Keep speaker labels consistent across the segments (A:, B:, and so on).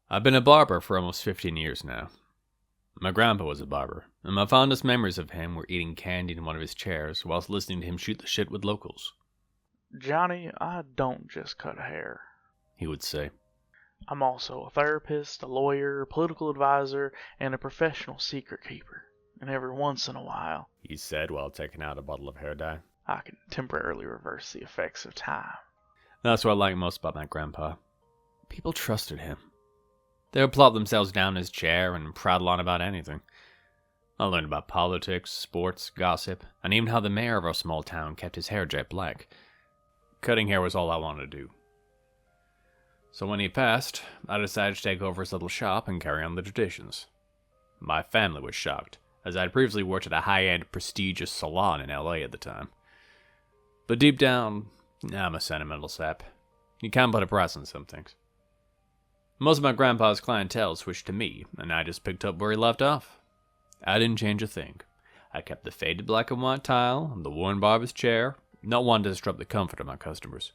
A: I've been a barber for almost 15 years now. My grandpa was a barber, and my fondest memories of him were eating candy in one of his chairs whilst listening to him shoot the shit with locals.
B: "Johnny, I don't just cut hair,"
A: he would say.
B: "I'm also a therapist, a lawyer, a political advisor, and a professional secret keeper. And every once in a while,"
A: he said while taking out a bottle of hair dye,
B: "I can temporarily reverse the effects of time."
A: That's what I like most about my grandpa. People trusted him. They would plop themselves down in his chair and prattle on about anything. I learned about politics, sports, gossip, and even how the mayor of our small town kept his hair jet black. Cutting hair was all I wanted to do. So when he passed, I decided to take over his little shop and carry on the traditions. My family was shocked, as I had previously worked at a high-end, prestigious salon in LA at the time. But deep down, I'm a sentimental sap. You can't put a price on some things. Most of my grandpa's clientele switched to me, and I just picked up where he left off. I didn't change a thing. I kept the faded black and white tile and the worn barber's chair, not one to disrupt the comfort of my customers.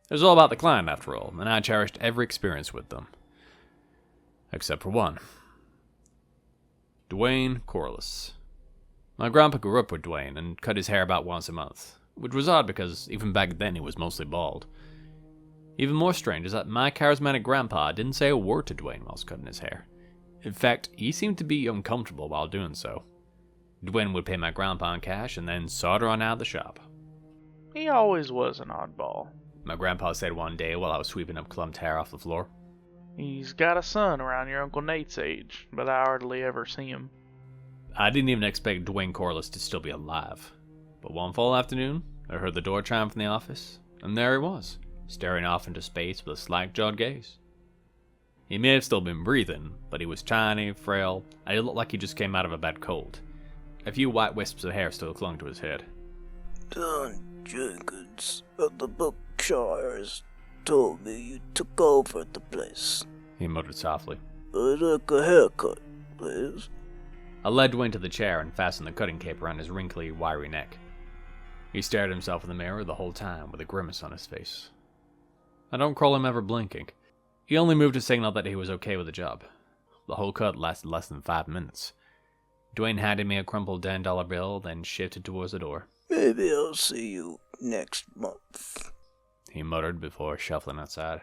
A: It was all about the client, after all, and I cherished every experience with them. Except for one. Dwayne Corliss. My grandpa grew up with Dwayne and cut his hair about once a month, which was odd because even back then he was mostly bald. Even more strange is that my charismatic grandpa didn't say a word to Dwayne whilst cutting his hair. In fact, he seemed to be uncomfortable while doing so. Dwayne would pay my grandpa in cash and then saunter on out of the shop.
B: "He always was an oddball,"
A: my grandpa said one day while I was sweeping up clumped hair off the floor.
B: "He's got a son around your Uncle Nate's age, but I hardly ever see him."
A: I didn't even expect Dwayne Corliss to still be alive. But one fall afternoon, I heard the door chime from the office, and there he was, staring off into space with a slack-jawed gaze. He may have still been breathing, but he was tiny, frail, and he looked like he just came out of a bad cold. A few white wisps of hair still clung to his head.
C: "Don Jenkins of the Berkshires told me you took over the place,"
A: he muttered softly.
C: "I'd like a haircut, please."
A: I led Dwayne to the chair and fastened the cutting cape around his wrinkly, wiry neck. He stared at himself in the mirror the whole time with a grimace on his face. I don't recall him ever blinking. He only moved to signal that he was okay with the job. The whole cut lasted less than 5 minutes. Dwayne handed me a crumpled $10 bill, then shifted towards the door.
C: "Maybe I'll see you next month,"
A: he muttered before shuffling outside.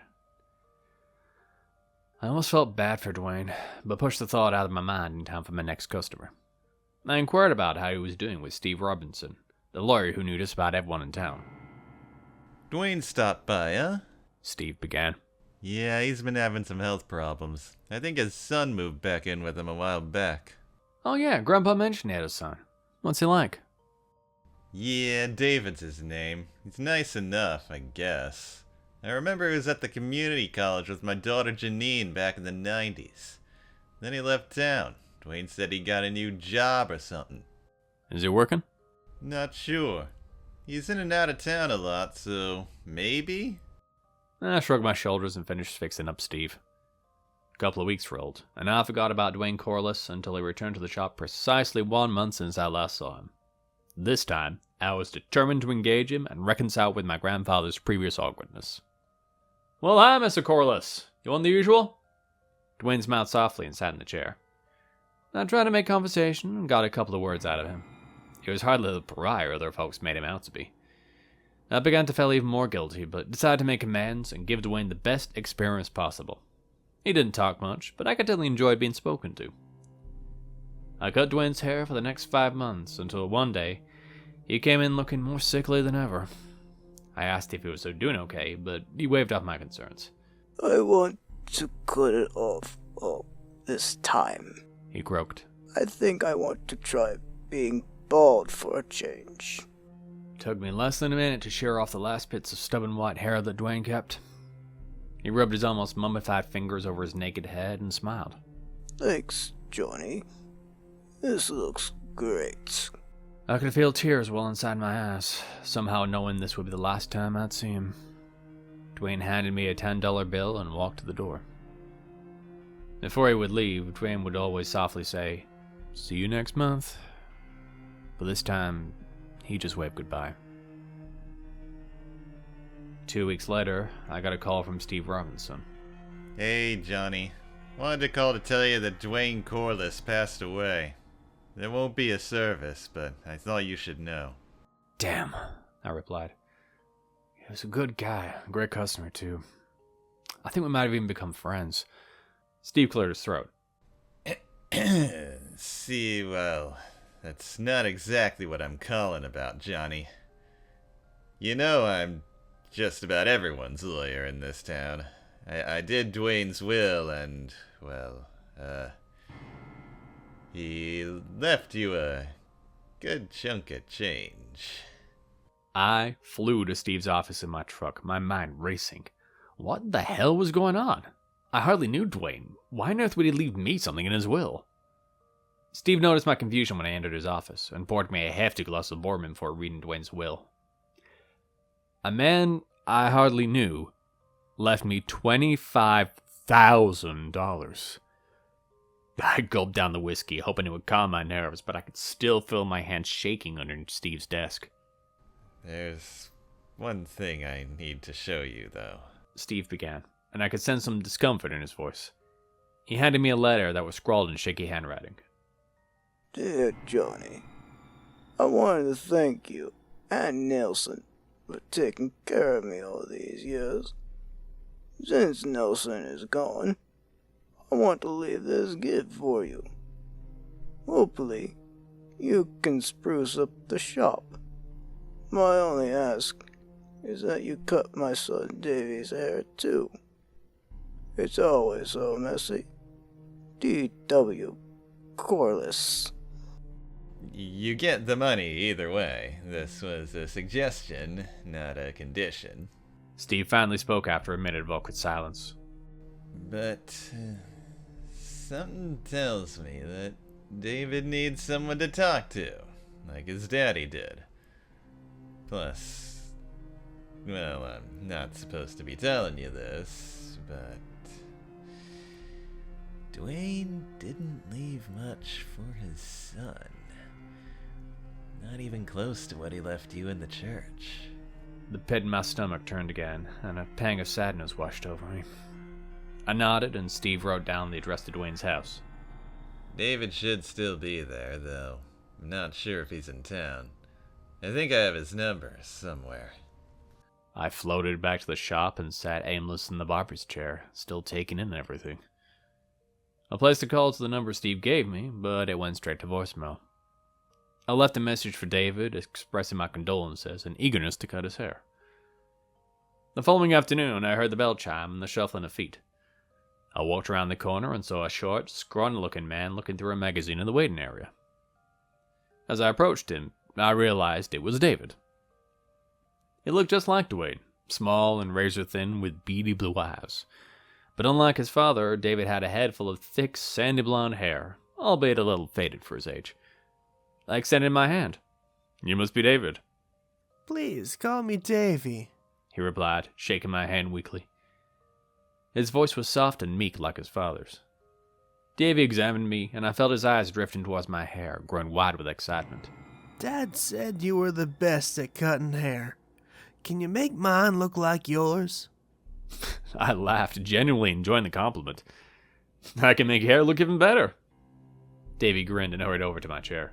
A: I almost felt bad for Dwayne, but pushed the thought out of my mind in time for my next customer. I inquired about how he was doing with Steve Robinson, the lawyer who knew just about everyone in town.
D: "Dwayne stopped by, huh?"
A: Steve began.
D: "Yeah, he's been having some health problems. I think his son moved back in with him a while back."
A: Oh yeah, Grandpa mentioned he had a son. What's he like?
D: "Yeah, David's his name. He's nice enough, I guess. I remember he was at the community college with my daughter Janine back in the 90s. Then he left town. Dwayne said he got a new job or something."
A: Is he working?
D: "Not sure. He's in and out of town a lot, so maybe?"
A: I shrugged my shoulders and finished fixing up Steve. A couple of weeks rolled, and I forgot about Dwayne Corliss until he returned to the shop precisely 1 month since I last saw him. This time, I was determined to engage him and reconcile with my grandfather's previous awkwardness. "Well, hi, Mr. Corliss. You want the usual?" Dwayne smiled softly and sat in the chair. I tried to make conversation and got a couple of words out of him. He was hardly the pariah other folks made him out to be. I began to feel even more guilty, but decided to make amends and give Dwayne the best experience possible. He didn't talk much, but I could tell he enjoyed being spoken to. I cut Dwayne's hair for the next 5 months, until one day, he came in looking more sickly than ever. I asked if he was doing okay, but he waved off my concerns.
C: "I want to cut it off all this time,"
A: he croaked.
C: "I think I want to try being bald for a change."
A: It took me less than a minute to shear off the last bits of stubborn white hair that Dwayne kept. He rubbed his almost mummified fingers over his naked head and smiled.
C: "Thanks, Johnny. This looks great."
A: I could feel tears well inside my eyes, somehow knowing this would be the last time I'd see him. Dwayne handed me a $10 bill and walked to the door. Before he would leave, Dwayne would always softly say, "See you next month." But this time, he just waved goodbye. 2 weeks later, I got a call from Steve Robinson.
D: "Hey, Johnny. Wanted to call to tell you that Dwayne Corliss passed away. There won't be a service, but I thought you should know.
A: Damn, I replied. He was a good guy, a great customer too. I think we might have even become friends. Steve cleared his throat.
D: See, well, that's not exactly what I'm calling about, Johnny. You know I'm just about everyone's lawyer in this town. I did Dwayne's will and, well, he left you a good chunk of change.
A: I flew to Steve's office in my truck, my mind racing. What the hell was going on? I hardly knew Dwayne. Why on earth would he leave me something in his will? Steve noticed my confusion when I entered his office and poured me a hefty glass of bourbon before reading Dwayne's will. A man I hardly knew left me $25,000. I gulped down the whiskey, hoping it would calm my nerves, but I could still feel my hands shaking underneath Steve's desk.
D: There's one thing I need to show you, though.
A: Steve began, and I could sense some discomfort in his voice. He handed me a letter that was scrawled in shaky handwriting.
C: Dear Johnny, I wanted to thank you and Nelson for taking care of me all these years. Since Nelson is gone, I want to leave this gift for you. Hopefully, you can spruce up the shop. My only ask is that you cut my son Davy's hair too. It's always so messy. D.W. Corliss.
D: You get the money either way. This was a suggestion, not a condition.
A: Steve finally spoke after a minute of awkward silence.
D: But something tells me that David needs someone to talk to, like his daddy did. Plus, well, I'm not supposed to be telling you this, but Dwayne didn't leave much for his son. Not even close to what he left you in the church.
A: The pit in my stomach turned again, and a pang of sadness washed over me. I nodded, and Steve wrote down the address to Dwayne's house.
D: David should still be there, though. I'm not sure if he's in town. I think I have his number somewhere.
A: I floated back to the shop and sat aimless in the barber's chair, still taking in everything. I placed a call to the number Steve gave me, but it went straight to voicemail. I left a message for David, expressing my condolences and eagerness to cut his hair. The following afternoon, I heard the bell chime and the shuffling of feet. I walked around the corner and saw a short, scrawny-looking man looking through a magazine in the waiting area. As I approached him, I realized it was David. He looked just like Dwayne, small and razor-thin with beady blue eyes. But unlike his father, David had a head full of thick, sandy blonde hair, albeit a little faded for his age. I extended my hand. "You must be David."
E: "Please, call me Davy,"
A: he replied, shaking my hand weakly. His voice was soft and meek like his father's. Davy examined me, and I felt his eyes drifting towards my hair, growing wide with excitement.
E: "Dad said you were the best at cutting hair. Can you make mine look like yours?"
A: I laughed, genuinely enjoying the compliment. "I can make hair look even better." Davy grinned and hurried over to my chair.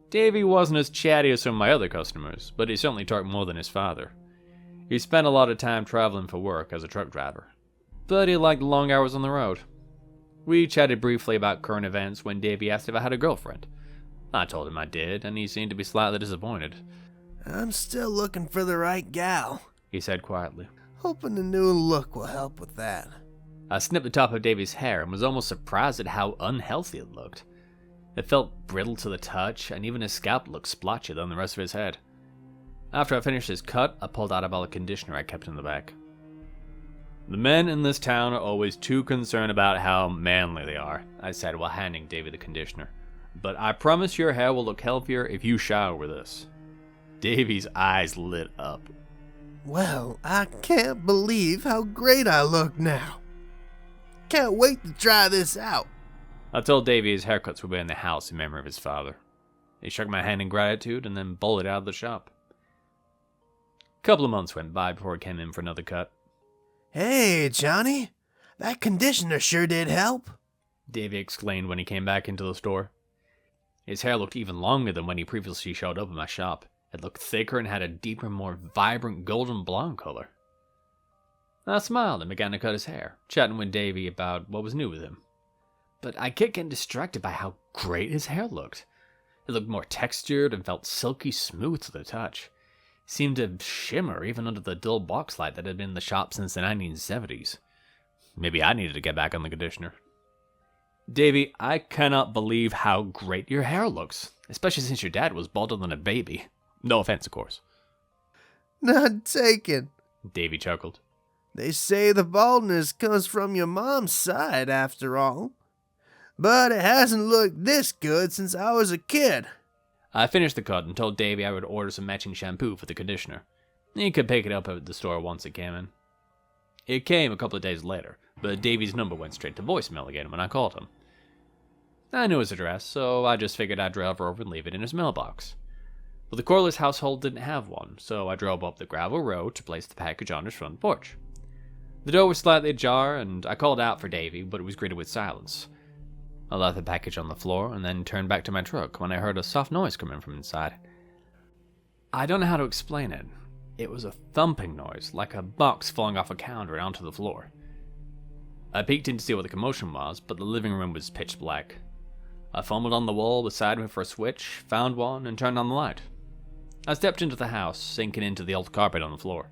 A: Davy wasn't as chatty as some of my other customers, but he certainly talked more than his father. He spent a lot of time traveling for work as a truck driver, but he liked the long hours on the road. We chatted briefly about current events when Davy asked if I had a girlfriend. I told him I did, and he seemed to be slightly disappointed.
E: "I'm still looking for the right gal,"
A: he said quietly.
E: "Hoping the new look will help with that."
A: I snipped the top of Davy's hair and was almost surprised at how unhealthy it looked. It felt brittle to the touch, and even his scalp looked splotchy than the rest of his head. After I finished his cut, I pulled out a bottle of conditioner I kept in the back. "The men in this town are always too concerned about how manly they are," I said while handing Davy the conditioner. "But I promise your hair will look healthier if you shower with this." Davy's eyes lit up.
E: "Well, I can't believe how great I look now. Can't wait to try this out."
A: I told Davy his haircuts would be in the house in memory of his father. He shook my hand in gratitude and then bolted out of the shop. A couple of months went by before he came in for another cut.
E: "Hey, Johnny, That conditioner sure did help.
A: Davy exclaimed when he came back into the store. His hair looked even longer than when he previously showed up in my shop. It looked thicker and had a deeper, more vibrant golden blonde color. I smiled and began to cut his hair, chatting with Davy about what was new with him. But I kept getting distracted by how great his hair looked. It looked more textured and felt silky smooth to the touch. It seemed to shimmer even under the dull boxlight that had been in the shop since the 1970s. Maybe I needed to get back on the conditioner. Davy, I cannot believe how great your hair looks, especially since your dad was balder than a baby. No offense, of course.
E: None taken.
A: Davy chuckled.
E: They say the baldness comes from your mom's side, after all. But it hasn't looked this good since I was a kid.
A: I finished the cut and told Davy I would order some matching shampoo for the conditioner. He could pick it up at the store once it came in. It came a couple of days later, but Davy's number went straight to voicemail again when I called him. I knew his address, so I just figured I'd drive over and leave it in his mailbox. But the Corliss household didn't have one, so I drove up the gravel road to place the package on his front porch. The door was slightly ajar, and I called out for Davy, but it was greeted with silence. I left the package on the floor and then turned back to my truck when I heard a soft noise coming from inside. I don't know how to explain it. It was a thumping noise, like a box falling off a counter onto the floor. I peeked in to see what the commotion was, but the living room was pitch black. I fumbled on the wall beside me for a switch, found one, and turned on the light. I stepped into the house, sinking into the old carpet on the floor.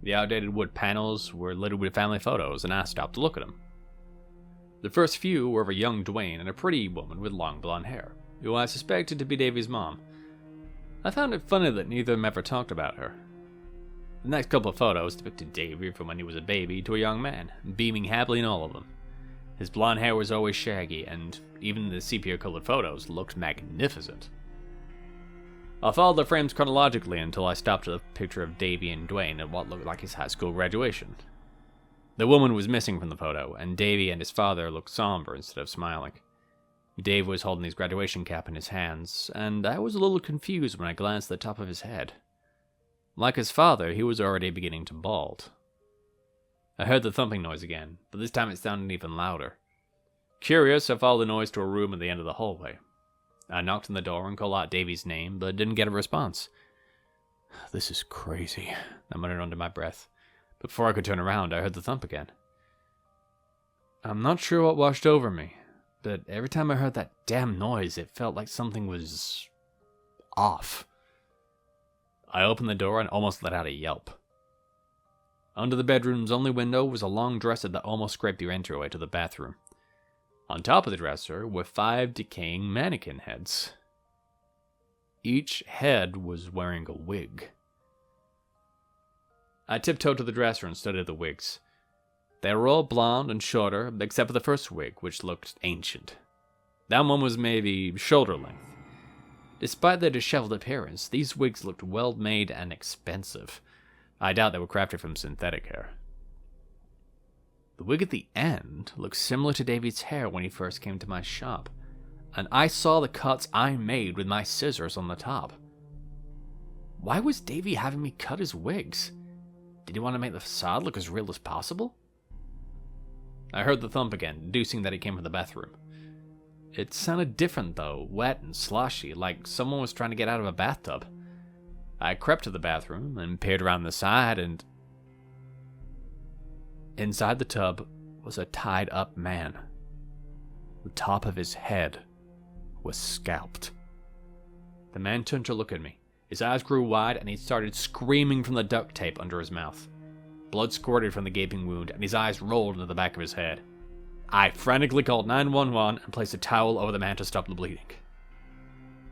A: The outdated wood panels were littered with family photos, and I stopped to look at them. The first few were of a young Dwayne and a pretty woman with long blonde hair, who I suspected to be Davy's mom. I found it funny that neither of them ever talked about her. The next couple of photos depicted Davy from when he was a baby to a young man, beaming happily in all of them. His blonde hair was always shaggy, and even the sepia-colored photos looked magnificent. I followed the frames chronologically until I stopped at a picture of Davy and Dwayne at what looked like his high school graduation. The woman was missing from the photo, and Davy and his father looked somber instead of smiling. Dave was holding his graduation cap in his hands, and I was a little confused when I glanced at the top of his head. Like his father, he was already beginning to bald. I heard the thumping noise again, but this time it sounded even louder. Curious, I followed the noise to a room at the end of the hallway. I knocked on the door and called out Davy's name, but didn't get a response. This is crazy, I muttered under my breath. But before I could turn around, I heard the thump again. I'm not sure what washed over me, but every time I heard that damn noise, it felt like something was off. I opened the door and almost let out a yelp. Under the bedroom's only window was a long dresser that almost scraped the entryway to the bathroom. On top of the dresser were 5 decaying mannequin heads. Each head was wearing a wig. I tiptoed to the dresser and studied the wigs. They were all blonde and shorter, except for the first wig, which looked ancient. That one was maybe shoulder length. Despite their disheveled appearance, these wigs looked well made and expensive. I doubt they were crafted from synthetic hair. The wig at the end looked similar to Davy's hair when he first came to my shop, and I saw the cuts I made with my scissors on the top. Why was Davy having me cut his wigs? Did he want to make the facade look as real as possible? I heard the thump again, deducing that it came from the bathroom. It sounded different though, wet and sloshy, like someone was trying to get out of a bathtub. I crept to the bathroom and peered around the side, and inside the tub was a tied-up man. The top of his head was scalped. The man turned to look at me. His eyes grew wide, and he started screaming from the duct tape under his mouth. Blood squirted from the gaping wound, and his eyes rolled into the back of his head. I frantically called 911 and placed a towel over the man to stop the bleeding.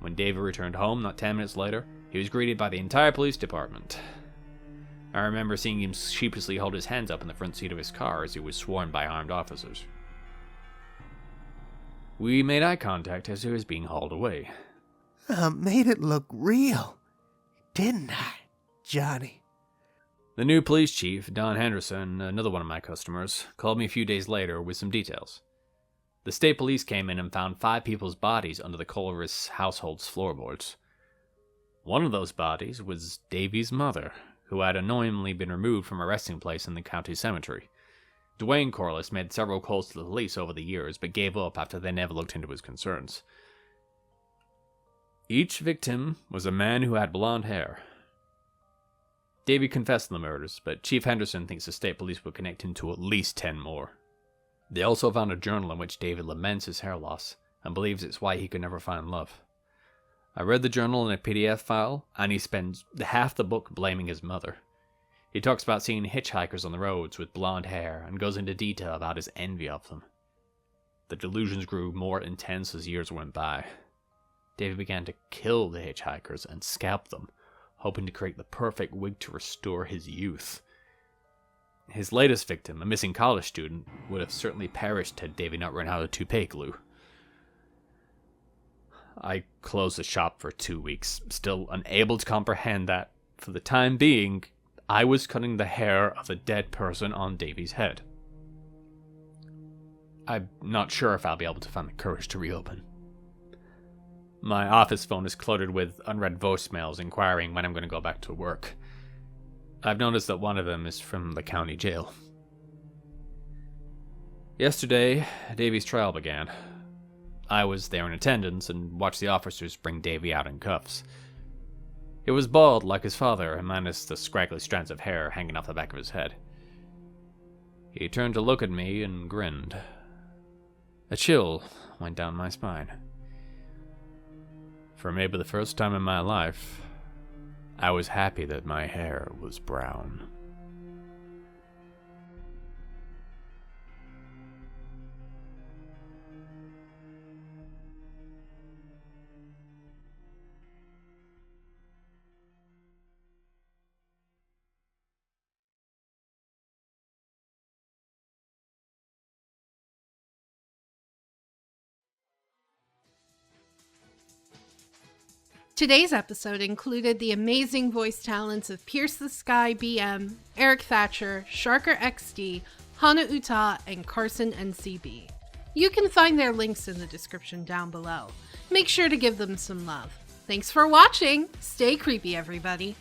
A: When David returned home not 10 minutes later, he was greeted by the entire police department. I remember seeing him sheepishly hold his hands up in the front seat of his car as he was swarmed by armed officers. We made eye contact as he was being hauled away.
E: I made it look real, didn't I, Johnny?
A: The new police chief, Don Henderson, another one of my customers, called me a few days later with some details. The state police came in and found 5 people's bodies under the Colorist household's floorboards. One of those bodies was Davy's mother, who had annoyingly been removed from a resting place in the county cemetery. Dwayne Corliss made several calls to the police over the years, but gave up after they never looked into his concerns. Each victim was a man who had blonde hair. Davey confessed to the murders, but Chief Henderson thinks the state police would connect him to at least 10 more. They also found a journal in which David laments his hair loss, and believes it's why he could never find love. I read the journal in a PDF file, and he spends half the book blaming his mother. He talks about seeing hitchhikers on the roads with blonde hair, and goes into detail about his envy of them. The delusions grew more intense as years went by. David began to kill the hitchhikers and scalp them, hoping to create the perfect wig to restore his youth. His latest victim, a missing college student, would have certainly perished had Davey not run out of toupee glue. I closed the shop for 2 weeks, still unable to comprehend that, for the time being, I was cutting the hair of a dead person on Davey's head. I'm not sure if I'll be able to find the courage to reopen. My office phone is cluttered with unread voicemails inquiring when I'm going to go back to work. I've noticed that one of them is from the county jail. Yesterday, Davey's trial began. I was there in attendance and watched the officers bring Davey out in cuffs. He was bald like his father, minus the scraggly strands of hair hanging off the back of his head. He turned to look at me and grinned. A chill went down my spine. For maybe the first time in my life, I was happy that my hair was brown.
F: Today's episode included the amazing voice talents of PierceTheSkyBM, Eric Thatcher, SharkerXD, Hana Uta, and CarsonNCB. You can find their links in the description down below. Make sure to give them some love. Thanks for watching! Stay creepy, everybody!